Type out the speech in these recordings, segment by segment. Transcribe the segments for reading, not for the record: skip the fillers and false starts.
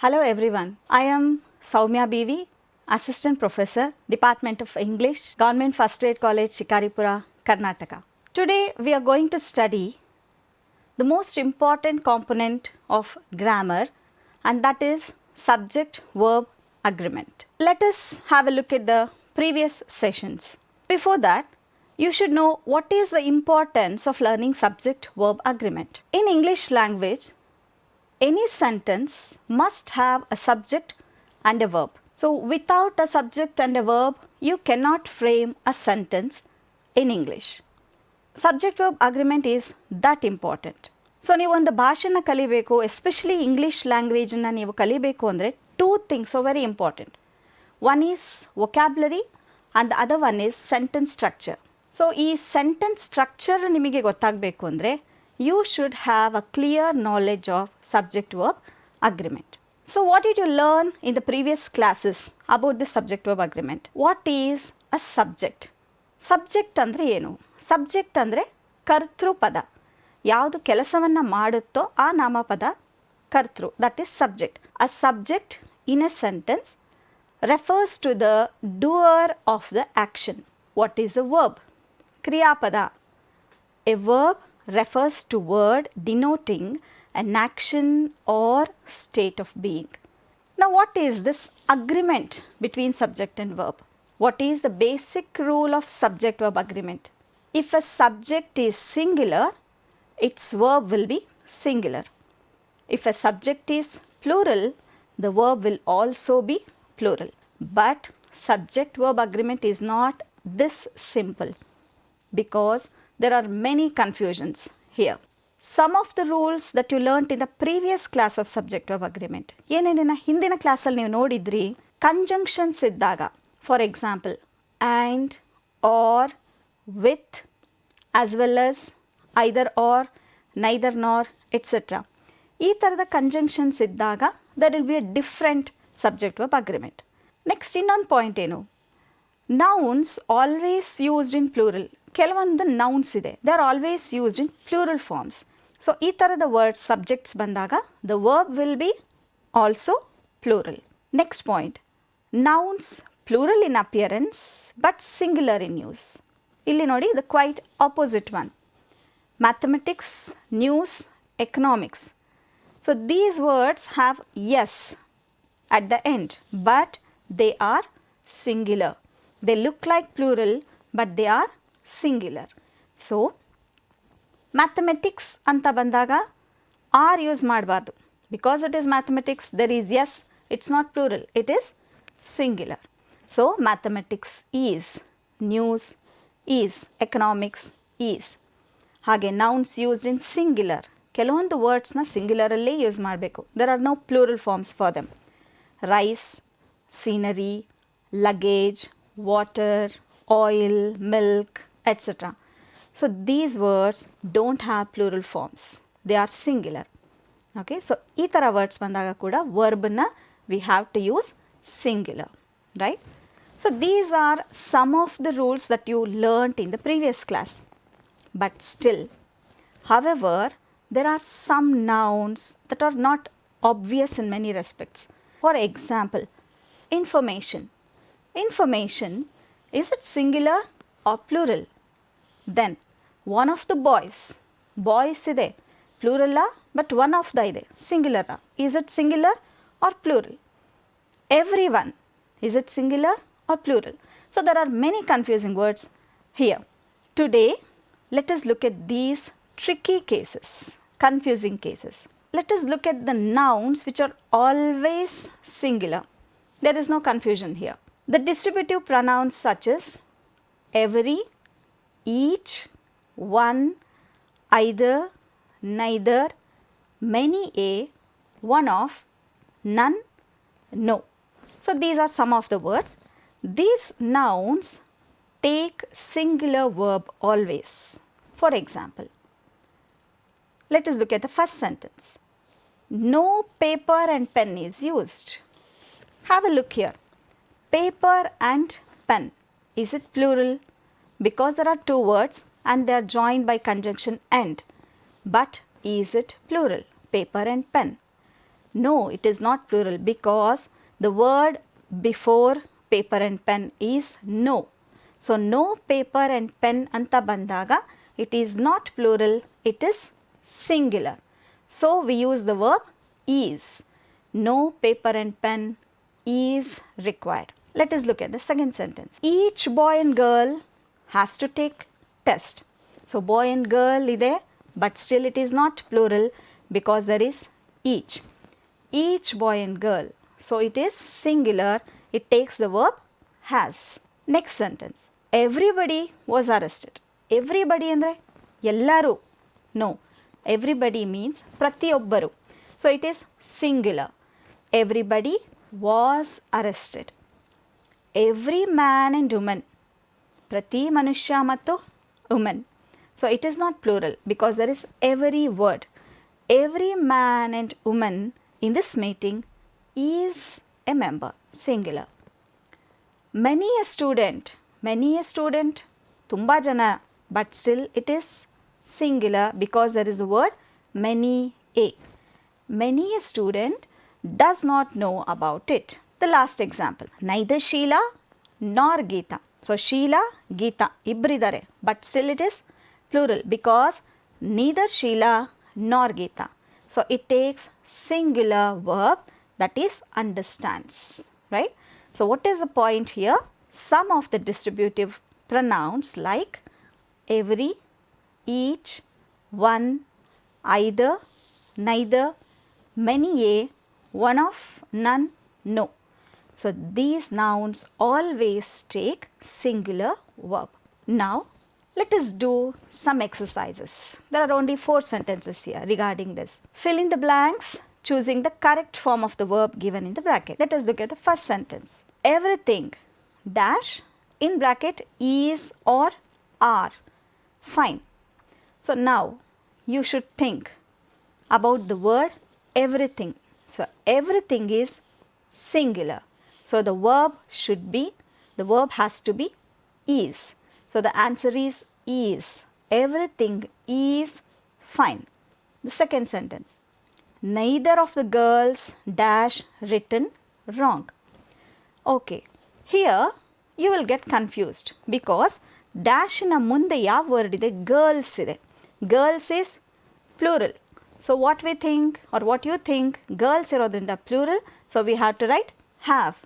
Hello everyone, I am Soumya BV, Assistant Professor, Department of English, Government First Grade College, Shikaripura, Karnataka. Today we are going to study the most important component of grammar, and that is subject-verb agreement. Let us have a look at the previous sessions. Before that, you should know what is the importance of learning subject-verb agreement. In English language, any sentence must have a subject and a verb. So without a subject and a verb, you cannot frame a sentence in English. Subject-verb agreement is that important. So ನೀವು ಒಂದು ಭಾಷೆನ ಕಲಿಬೇಕು, especially English ಲ್ಯಾಂಗ್ವೇಜನ್ನು ನೀವು ಕಲಿಬೇಕು ಅಂದರೆ two things are very important. One is vocabulary and the other one is sentence structure. So ಈ sentence structure ನಿಮಗೆ ಗೊತ್ತಾಗಬೇಕು ಅಂದರೆ you should have a clear knowledge of subject-verb agreement. So what did you learn in the previous classes about the subject-verb agreement? What is a subject? Subject ಅಂದರೆ ಏನು? Subject ಅಂದರೆ ಕರ್ತೃ ಪದ. ಯಾವುದು ಕೆಲಸವನ್ನು ಮಾಡುತ್ತೋ ಆ ನಾಮಪದ ಕರ್ತೃ, that is subject. A subject in a sentence refers to the doer of the action. What is a verb? ಕ್ರಿಯಾಪದ. A verb refers to word denoting an action or state of being. Now what is this agreement between subject and verb? What is the basic rule of subject-verb agreement? If a subject is singular, its verb will be singular. If a subject is plural, the verb will also be plural. But subject-verb agreement is not this simple because there are many confusions here. Some of the rules that you learnt in the previous class of subject-verb agreement. ಏನೇನಿನ ಹಿಂದಿನ ಕ್ಲಾಸಲ್ಲಿ ನೀವು ನೋಡಿದ್ರಿ, conjunctions ಇದ್ದಾಗ, for example, and, or, with, as well as either or, neither nor, etc. ಈ ಥರದ conjunctions ಇದ್ದಾಗ there will be a different subject-verb agreement. Next ಇನ್ನೊಂದು point ಏನು, nouns always used in plural. ಕೆಲವೊಂದು ನೌನ್ಸ್ ಇದೆ, they are always used in plural forms. So ಈ ಥರದ words subjects ಬಂದಾಗ the verb will be also plural. Next point, nouns plural in appearance but singular in use. ಇಲ್ಲಿ ನೋಡಿ the quite opposite one, mathematics, news, economics. So these words have S at the end but they are singular. They look like plural but they R singular. So mathematics anta bandaga are use ಮಾಡಬಾರ್ದು, because it is mathematics, there is yes, it's not plural, it is singular. So mathematics is, news is, economics is. ಹಾಗೆ nouns used in singular, ಕೆಲವೊಂದು ವರ್ಡ್ಸ್ನ ಸಿಂಗ್ಯುಲರಲ್ಲಿ use ಮಾಡಬೇಕು. there are no plural forms for them. rice, scenery, luggage, water, oil, milk, etc. So these words don't have plural forms, they are singular. Okay, so ಈ ಥರ words ಬಂದಾಗ ಕೂಡ ವರ್ಬ್ನ we have to use singular, right? So these are some of the rules that you learnt in the previous class. But still, however, there are some nouns that are not obvious in many respects. For example, information. Information, is it singular or plural? Then one of the boys, boys ಇದೆ, plural but one of the ಇದೆ, singular. Is it singular or plural? Everyone, is it singular or plural? So there are many confusing words here. Today let us look at these tricky cases, confusing cases. Let us look at the nouns which are always singular. There is no confusion here. The distributive pronouns such as every, each, one, either, neither, many a, one of, none, no. So these are some of the words. These nouns take singular verb always. For example, let us look at the first sentence. No paper and pen is used. Have a look here. Paper and pen, is it plural? Because there are two words and they are joined by conjunction and. But is it plural? Paper and pen. No, it is not plural because the word before paper and pen is no. So no paper and pen anta bandaga it is not plural, it is singular. So we use the verb is. No paper and pen is required. Let us look at the second sentence. Each boy and girl has to take test. So boy and girl ide, but still it is not plural because there is each. Each boy and girl. So it is singular, it takes the verb has. Next sentence. Everybody was arrested. Everybody andre ellaru. No. Everybody means pratiyobbaru. So it is singular. Everybody was arrested. Every man and woman. Prati manushya mattu woman. So it is not plural because there is every word. Every man and woman in this meeting is a member, singular. Many a student, tumba jana, but still it is singular because there is the word many a. Many a student does not know about it. The last example, neither Sheila nor Geeta. So Sheila, Geeta, ibridare, but still it is plural because neither Sheila nor Geeta. So it takes singular verb, that is understands, right? So what is the point here? Some of the distributive pronouns like every, each, one, either, neither, many a, one of, none, no. So these nouns always take singular verb. Now let us do some exercises. There are only 4 sentences here regarding this. Fill in the blanks choosing the correct form of the verb given in the bracket. Let us look at the first sentence. Everything dash in bracket is or are. Fine. So now you should think about the word everything. So everything is singular. So the verb should be, the verb has to be is. So the answer is is. Everything is fine. The second sentence. Neither of the girls dash written wrong. Okay. Here you will get confused because dash na munde yav word ide girls ide. Girls is plural. So what we think or what you think, girls irodrinda plural, so we have to write have.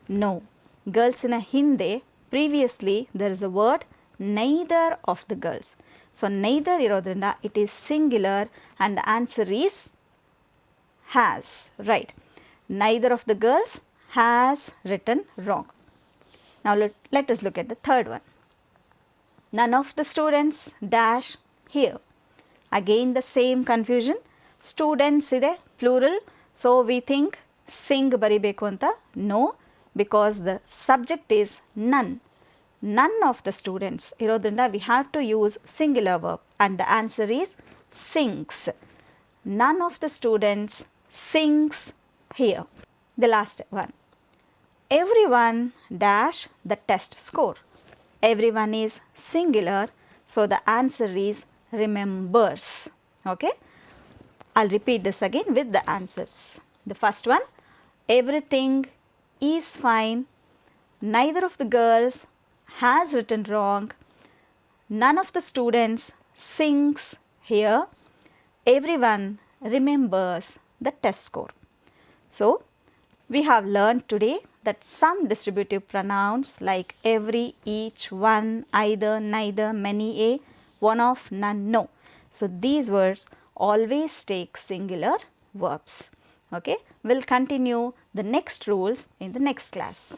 No. Girls in a Hindi, previously there is a word neither of the girls. So neither irodrinda it is singular and the answer is has, right? Neither of the girls has written wrong. Now let us look at the third one. None of the students dash here. Again the same confusion. Students ide plural, so we think sing baribeku anta. No, because the subject is none. None of the students irodrinda we have to use singular verb and the answer is sings. None of the students sings here. The last one. Everyone dash the test score. Everyone is singular, so the answer is remembers. Okay, I'll repeat this again with the answers. The first one, everything is fine. Neither of the girls has written wrong. None of the students sings here. Everyone remembers the test score. So we have learned today that some distributive pronouns like every, each, one, either, neither, many a, one of, none, no. So these words always take singular verbs. Okay, we'll continue the next rules in the next class.